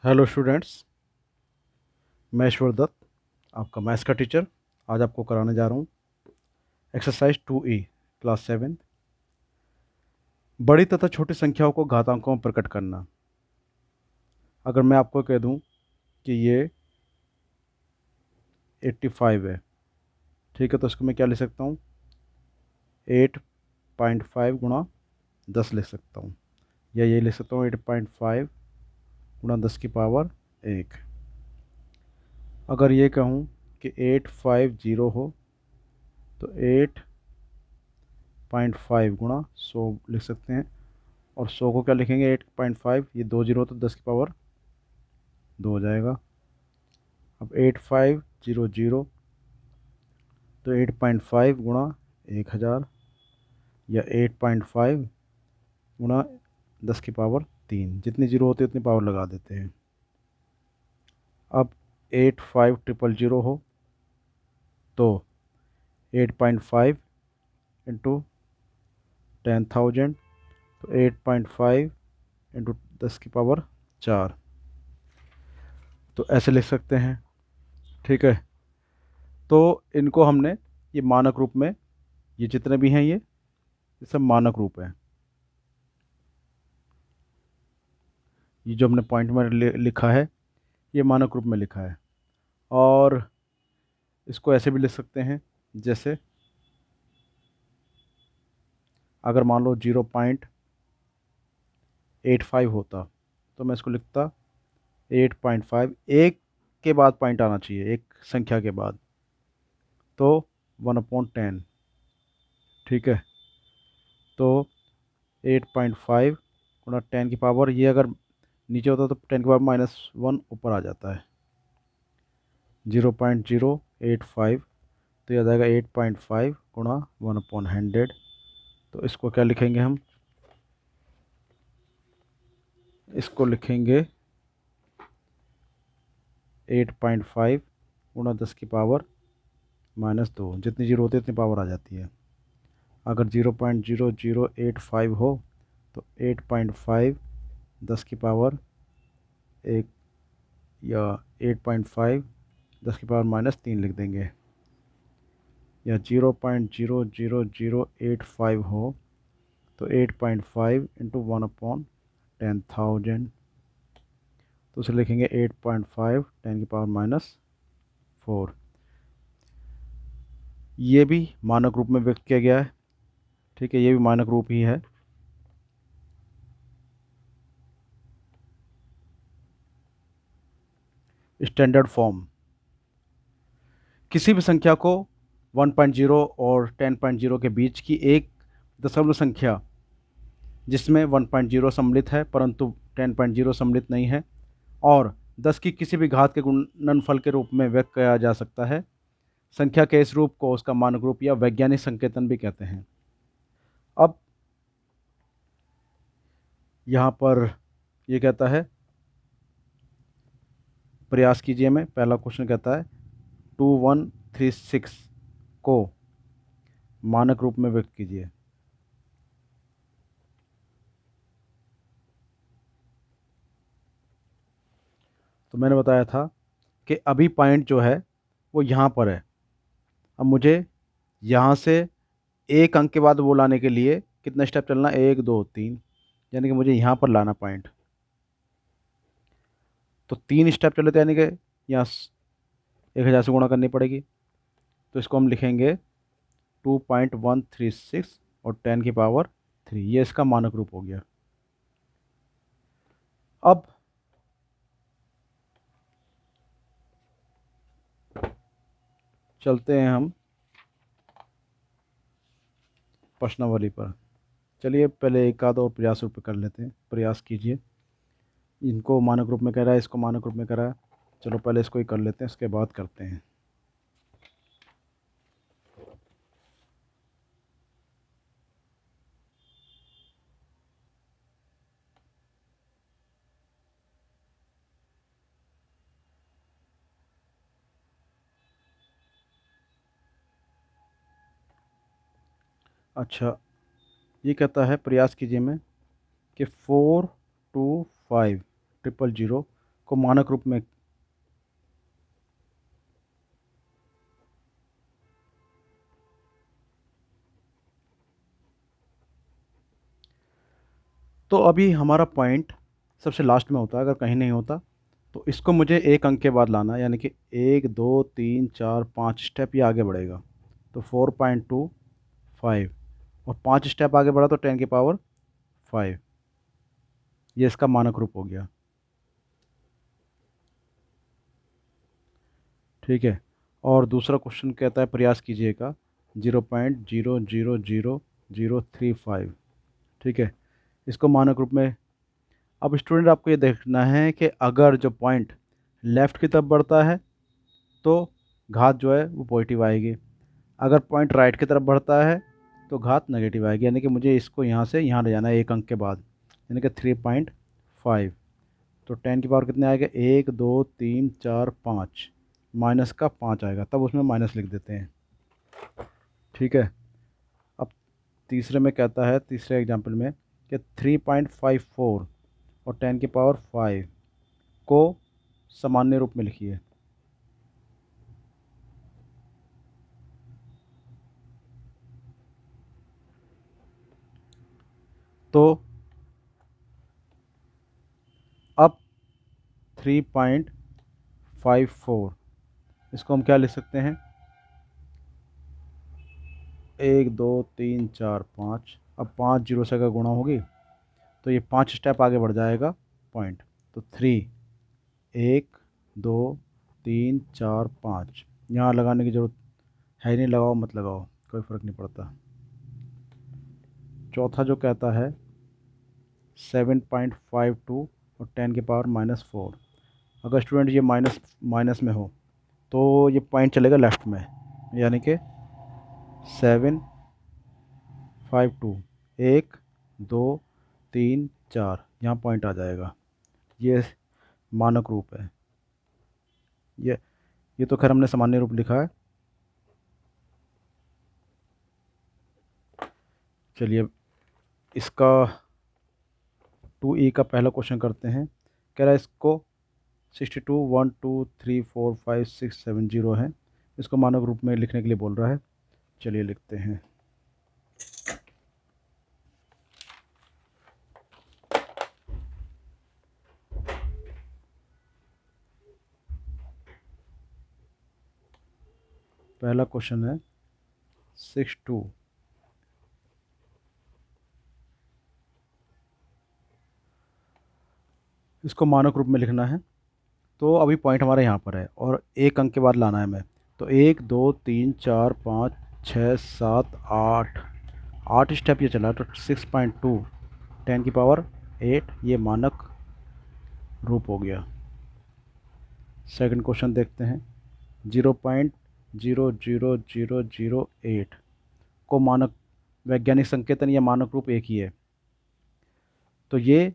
Hello students, मैं ईश्वर दत्त, आपका maths का टीचर। आज आपको कराने जा रहा हूँ एक्सरसाइज 2E, क्लास 7, बड़ी तथा छोटी संख्याओं को घातांकों में प्रकट करना। अगर मैं आपको कह दूँ कि ये 85 है, ठीक है, तो इसको मैं क्या लिख सकता हूँ? 8.5 गुणा 10 लिख सकता हूँ, या ये लिख सकता हूँ 8.5 गुणा 10 की पावर 1। अगर ये कहूँ कि 850 हो तो 8.5 गुणा 100 लिख सकते हैं। और 100 को क्या लिखेंगे? 8.5, ये 2 जीरो तो 10 की पावर 2 हो जाएगा। अब 8500 तो 8.5 गुणा 1000, या 8.5 गुणा 10 की पावर 3, जितनी जीरो होती है उतनी पावर लगा देते हैं। अब 85000 हो तो 8.5 इंटू 10,000, तो 8.5 इंटू 10 की पावर 4, तो ऐसे लिख सकते हैं। ठीक है, तो इनको हमने ये मानक रूप में, ये जितने भी हैं ये सब मानक रूप है। ये जो हमने पॉइंट में लिखा है ये मानक रूप में लिखा है। और इसको ऐसे भी लिख सकते हैं, जैसे अगर मान लो 0.85 होता तो मैं इसको लिखता 8.5, एक के बाद पॉइंट आना चाहिए, एक संख्या के बाद, तो 1/10। ठीक है, तो 8.5 गुणा 10 की पावर, ये अगर नीचे होता तो 10 की पावर -1 ऊपर आ जाता है, 0.085, तो यह आ जाएगा 8.5 गुणा 1/100। तो इसको क्या लिखेंगे हम? इसको लिखेंगे 8.5 गुणा 10 की पावर -2, जितनी जीरो होती है उतनी पावर आ जाती है। अगर 0.0085 हो तो 8.5 10 की पावर 1, या 8.5 10 की पावर -3 लिख देंगे। या 0.00085 हो तो 8.5 इंटू 1/10,000, तो उसे लिखेंगे 8.5 10 की पावर -4। ये भी मानक रूप में व्यक्त किया गया है। ठीक है, ये भी मानक रूप ही है। स्टैंडर्ड फॉर्म, किसी भी संख्या को 1.0 और 10.0 के बीच की एक दशमलव संख्या जिसमें 1.0 सम्मिलित है परंतु 10.0 सम्मिलित नहीं है, और 10 की किसी भी घात के गुणनफल के रूप में व्यक्त किया जा सकता है। संख्या के इस रूप को उसका मानक रूप या वैज्ञानिक संकेतन भी कहते हैं। अब यहाँ पर ये कहता है, प्रयास कीजिए में पहला क्वेश्चन कहता है 2136 को मानक रूप में व्यक्त कीजिए। तो मैंने बताया था कि अभी पॉइंट जो है वो यहाँ पर है। अब मुझे यहाँ से एक अंक के बाद वो लाने के लिए कितना स्टेप चलना? 1 2 3, यानी कि मुझे यहाँ पर लाना पॉइंट। तो 3 स्टेप चले थे, यानी कि यहाँ 1000 से गुणा करनी पड़ेगी। तो इसको हम लिखेंगे 2.136 और 10 की पावर 3, ये इसका मानक रूप हो गया। अब चलते हैं हम प्रश्नावली पर। चलिए पहले एक आध और प्रयास रूप कर लेते हैं, प्रयास कीजिए। इनको मानक रूप में कह रहा है, इसको मानक रूप में कह रहा है। चलो पहले इसको ही कर लेते हैं, उसके बाद करते हैं। अच्छा, ये कहता है प्रयास कीजिए में कि 42500 को मानक रूप में तो अभी हमारा पॉइंट सबसे लास्ट में होता है, अगर कहीं नहीं होता तो इसको मुझे एक अंक के बाद लाना है, यानी कि 1 2 3 4 5 स्टेप ये आगे बढ़ेगा। तो 4.25 और 5 स्टेप आगे बढ़ा तो 10⁵ ये इसका मानक रूप हो गया। ठीक है। और दूसरा क्वेश्चन कहता है प्रयास कीजिएगा 0.000035। ठीक है, इसको मानक रूप में। अब स्टूडेंट आपको ये देखना है कि अगर जो पॉइंट लेफ़्ट की तरफ बढ़ता है तो घात जो है वो पॉजिटिव आएगी, अगर पॉइंट राइट की तरफ बढ़ता है तो घात नेगेटिव आएगी। यानी कि मुझे इसको यहाँ से यहाँ ले जाना है एक अंक के बाद, यानी कि 3.5। तो 10⁵ कितने आएगा, 1 2 3 4 5, माइनस का 5 आएगा, तब उसमें माइनस लिख देते हैं। ठीक है। अब तीसरे में कहता है, तीसरे एग्जाम्पल में कि 3.54 और 10⁵ को सामान्य रूप में लिखिए। तो अब 3.54 इसको हम क्या लिख सकते हैं, 1 2 3 4 5। अब 5 जीरो से अगर गुणा होगी तो ये 5 स्टेप आगे बढ़ जाएगा पॉइंट। तो 3 1 2 3 4 5, यहाँ लगाने की ज़रूरत है नहीं, लगाओ मत लगाओ कोई फ़र्क नहीं पड़ता। चौथा जो कहता है 7.52 और 10⁻⁻4। अगर स्टूडेंट ये माइनस माइनस में हो तो ये पॉइंट चलेगा लेफ़्ट में, यानी कि 7.52 1 2 3 4 यहाँ पॉइंट आ जाएगा। ये मानक रूप है। ये तो खैर हमने सामान्य रूप लिखा है। चलिए इसका 2E का पहला क्वेश्चन करते हैं। कह रहा है इसको 62 1 2 3 4 5 6 7 0 है, इसको मानक रूप में लिखने के लिए बोल रहा है। चलिए लिखते हैं। पहला क्वेश्चन है 62 इसको मानक रूप में लिखना है। तो अभी पॉइंट हमारा यहाँ पर है और एक अंक के बाद लाना है हमें। तो 1 2 3 4 5 6 7 8 8 स्टेप ये चला, तो 6.2 10⁸8 ये मानक रूप हो गया। सेकंड क्वेश्चन देखते हैं 0.00008 को मानक वैज्ञानिक संकेतन या मानक रूप एक ही है। तो ये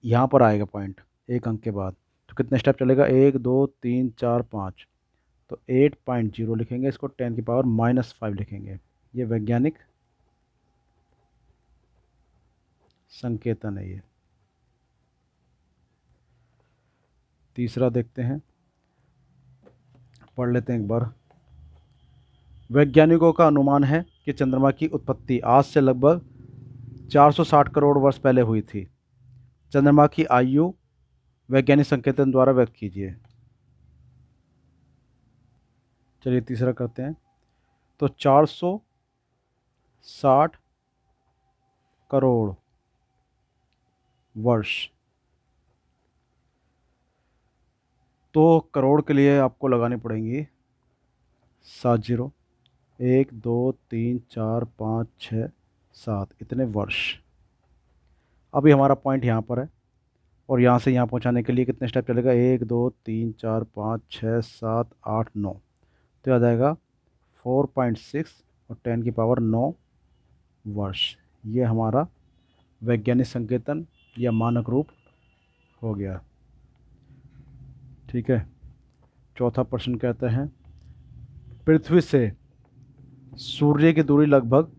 यहाँ पर आएगा पॉइंट एक अंक के बाद। तो कितने स्टेप चलेगा, 1 2 3 4 5। तो 8.0 लिखेंगे, इसको 10⁻⁻5 लिखेंगे। ये वैज्ञानिक संकेतन है ये। तीसरा देखते हैं, पढ़ लेते हैं एक बार। वैज्ञानिकों का अनुमान है कि चंद्रमा की उत्पत्ति आज से लगभग 460 करोड़ वर्ष पहले हुई थी। चंद्रमा की आयु वैज्ञानिक संकेतन द्वारा व्यक्त कीजिए। चलिए तीसरा करते हैं। तो 460 करोड़ वर्ष, तो करोड़ के लिए आपको लगानी पड़ेंगी 7 जीरो, 1 2 3 4 5 6 7 इतने वर्ष। अभी हमारा पॉइंट यहाँ पर है और यहाँ से यहाँ पहुँचाने के लिए कितने स्टेप चलेगा, 1 2 3 4 5 6 7 8 9। तो आ जाएगा 4.6 और 10⁻9 वर्ष। ये हमारा वैज्ञानिक संकेतन या मानक रूप हो गया। ठीक है। चौथा प्रश्न कहते हैं पृथ्वी से सूर्य की दूरी लगभग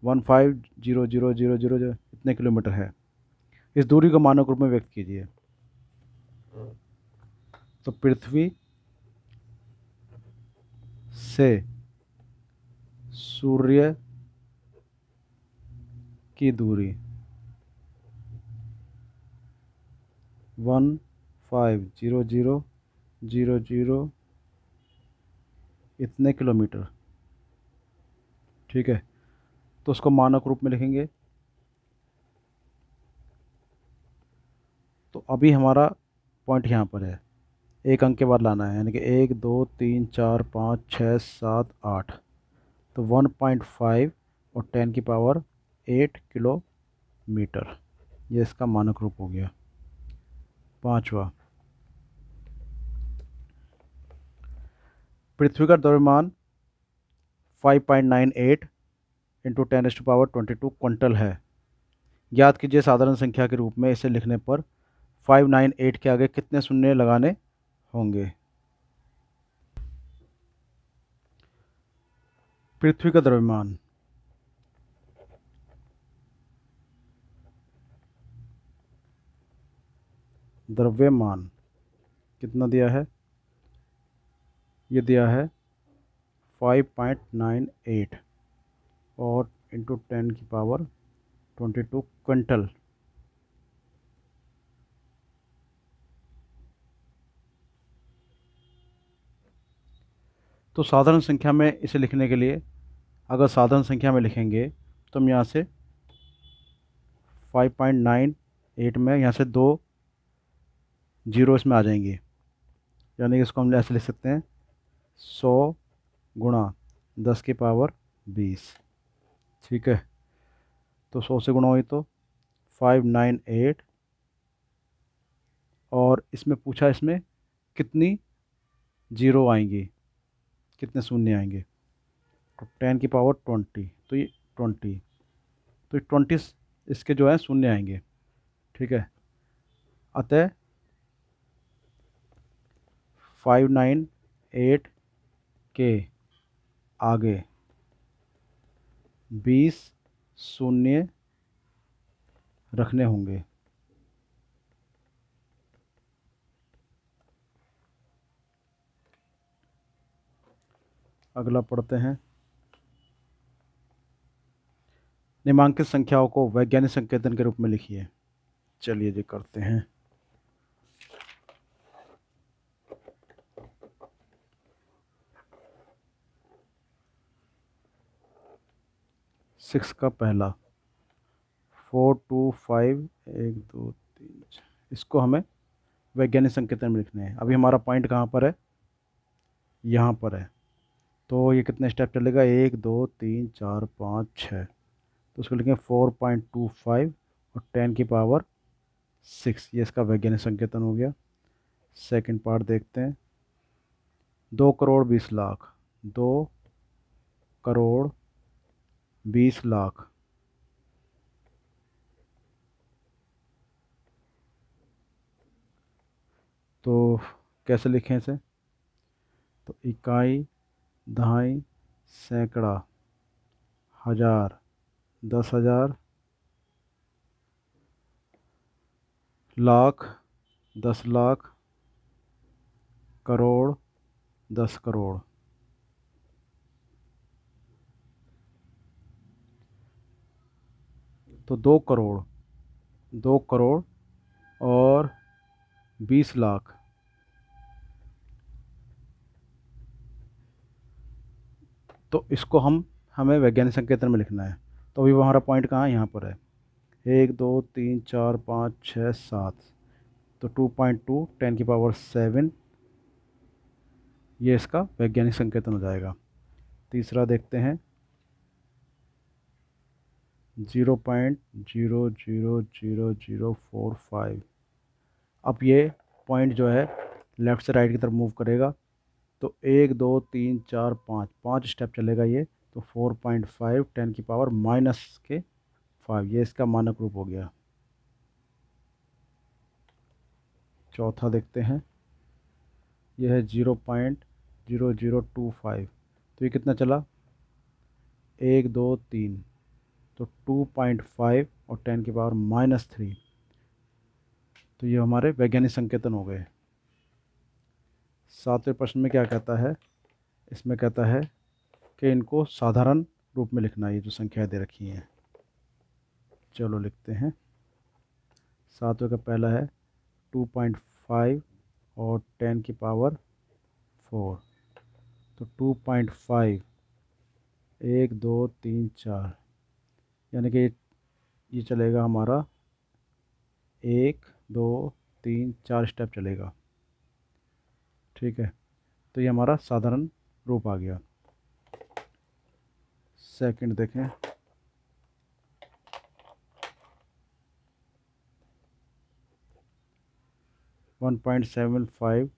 150000 इतने किलोमीटर है। इस दूरी को मानक रूप में व्यक्त कीजिए। तो पृथ्वी से सूर्य की दूरी 150000 इतने किलोमीटर। ठीक है, तो उसको मानक रूप में लिखेंगे। तो अभी हमारा पॉइंट यहाँ पर है, एक अंक के बाद लाना है, यानी कि 1 2 3 4 5 6 7 8। तो 1.5 और 10⁸ 8 किलोमीटर, ये इसका मानक रूप हो गया। पांचवा, पृथ्वी का द्रव्यमान 5.98 इंटू 10⁻22 क्विंटल है। ज्ञात कीजिए साधारण संख्या के रूप में इसे लिखने पर 598 के आगे कितने शून्य लगाने होंगे। पृथ्वी का द्रव्यमान, द्रव्यमान कितना दिया है, ये दिया है 5.98 और इंटू 10⁻22 क्विंटल। तो साधारण संख्या में इसे लिखने के लिए, अगर साधारण संख्या में लिखेंगे तो हम यहाँ से 5.98 में यहाँ से 2 जीरो इसमें आ जाएंगे, यानी कि इसको हम ऐसे लिख सकते हैं 100 गुणा 10⁻20। ठीक है, तो 100 से गुणा हुई तो 598, और इसमें पूछा इसमें कितनी जीरो आएंगी, कितने शून्य आएंगे। तो 10⁻20, तो ये 20, तो ये 20 इसके जो है शून्य आएंगे। ठीक है, अतः 598 के आगे 20 शून्य रखने होंगे। अगला पढ़ते हैं, निम्नांकित संख्याओं को वैज्ञानिक संकेतन के रूप में लिखिए। चलिए जी करते हैं। सिक्स का पहला 4 2 5 1 2 3, इसको हमें वैज्ञानिक संकेतन में लिखने हैं। अभी हमारा पॉइंट कहाँ पर है, यहाँ पर है। तो ये कितने स्टेप चलेगा, 1 2 3 4 5 6। तो उसको लिखेंगे 4.25 और 10⁻6, ये इसका वैज्ञानिक संकेतन हो गया। सेकंड पार्ट देखते हैं, 2 करोड़ 20 लाख, 2 करोड़ 20 लाख। तो कैसे लिखें इसे, तो इकाई, दहाई, सैकड़ा, हजार, 10,000, लाख, 10 लाख, करोड़, 10 करोड़। तो 2 करोड़ और 20 लाख, तो इसको हमें वैज्ञानिक संकेतन में लिखना है। तो अभी हमारा पॉइंट कहाँ है, यहाँ पर है। 1 2 3 4 5 6 7, तो 2.2 10⁻7, ये इसका वैज्ञानिक संकेतन हो जाएगा। तीसरा देखते हैं, 0.00045। अब ये पॉइंट जो है लेफ़्ट से राइट की तरफ मूव करेगा। तो 1 2 3 4 5, 5 स्टेप चलेगा ये। तो 4.5 10⁻⁵, ये इसका मानक रूप हो गया। चौथा देखते हैं, यह है 0.0025। तो ये कितना चला, 1 2 3, तो 2.5 और 10⁻⁻3। तो ये हमारे वैज्ञानिक संकेतन हो गए। 7वें प्रश्न में क्या कहता है, इसमें कहता है कि इनको साधारण रूप में लिखना है, ये जो संख्या दे रखी हैं। चलो लिखते हैं। 7वें का पहला है 2.5 और 10 की पावर 4। तो 2.5 1 2 3 4, यानी कि ये चलेगा हमारा 1 2 3 4 स्टेप चलेगा। ठीक है, तो ये हमारा साधारण रूप आ गया। सेकंड देखें। 1.75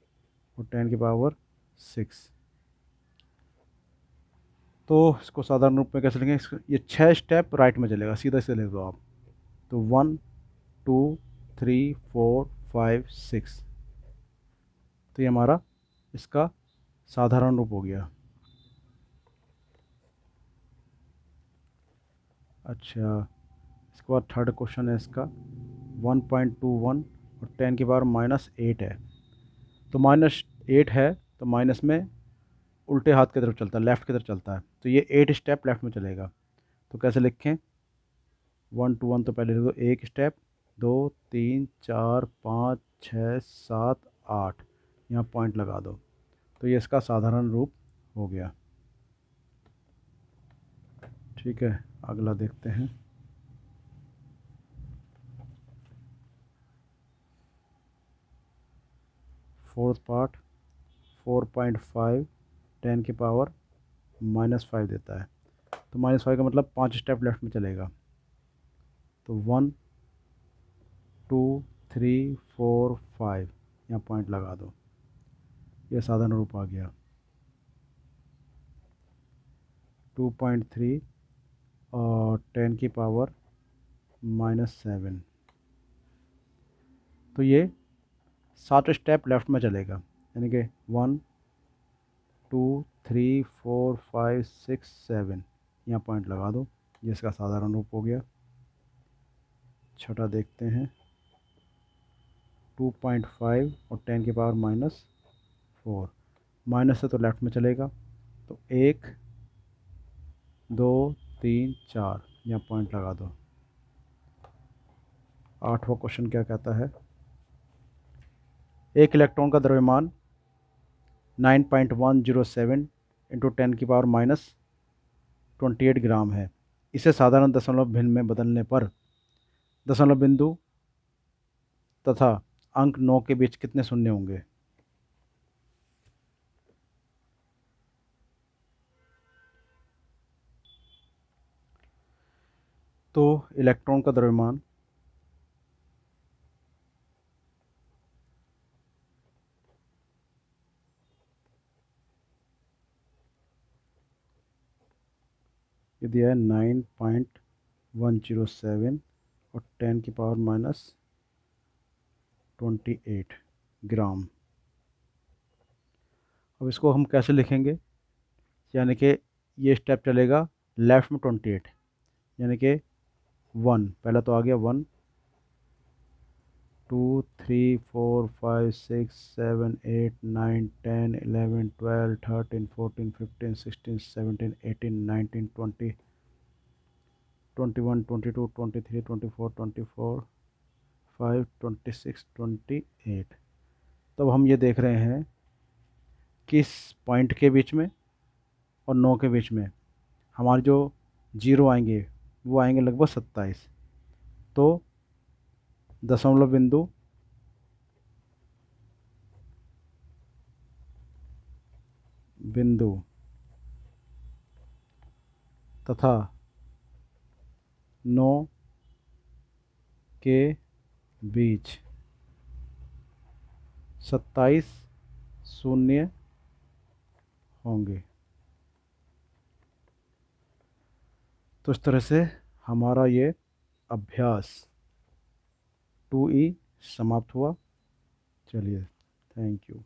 और 10 की पावर 6। तो इसको साधारण रूप में कैसे लिखेंगे, ये 6 स्टेप राइट में चलेगा, सीधा से लिख दो आप। तो 1 2 3 4 5 6, तो ये हमारा इसका साधारण रूप हो गया। अच्छा, इसके बाद थर्ड क्वेश्चन है इसका 1.21 और 10 की पावर -8 है। तो -8 है तो माइनस में उल्टे हाथ की तरफ चलता है, लेफ़्ट की तरफ चलता है, तो ये 8 स्टेप लेफ़्ट में चलेगा। तो कैसे लिखें, 1 to 1 तो पहले लिख दो 1 स्टेप, 2 3 4 5 6 7 8, यहाँ पॉइंट लगा दो। तो ये इसका साधारण रूप हो गया। ठीक है, अगला देखते हैं। फोर्थ पार्ट 4.5 10 की पावर -5 देता है। तो -5 का मतलब 5 स्टेप लेफ्ट में चलेगा। तो 1 2 3 4 5, यहाँ पॉइंट लगा दो, ये साधारण रूप आ गया। 2.3 और 10 की पावर -7, तो ये 7 स्टेप लेफ़्ट में चलेगा, यानी कि 1 2 3 4 5 6 7, यहाँ पॉइंट लगा दो, ये इसका साधारण रूप हो गया। छठा देखते हैं। 2.5 और 10 की पावर -4, माइनस से तो लेफ़्ट में चलेगा, तो 1 2 3 4, यहाँ पॉइंट लगा दो। आठवां क्वेश्चन क्या कहता है, एक इलेक्ट्रॉन का द्रव्यमान 9.107 इंटू 10 की पावर -28 ग्राम है। इसे साधारण दशमलव भिन्न में बदलने पर दशमलव बिंदु तथा अंक 9 के बीच कितने शून्य होंगे। तो इलेक्ट्रॉन का द्रव्यमान ये दिया है 9.107 और 10 की पावर -28 ग्राम। अब इसको हम कैसे लिखेंगे, यानी कि ये स्टेप चलेगा लेफ़्ट में 28, यानी कि 1 पहला तो आ गया, 1 2 3 4 5 6 7 8 9 10 11 12 13 14 15 16 17 18 19 20 21 22 23 24 24 5 26 28। तब हम ये देख रहे हैं कि इस पॉइंट के बीच में और 9 के बीच में हमारे जो जीरो आएंगे वो आएंगे लगभग 27। तो दशमलव बिंदु तथा 9 के बीच 27 शून्य होंगे। तो इस तरह से हमारा ये अभ्यास 2E समाप्त हुआ। चलिए, थैंक यू।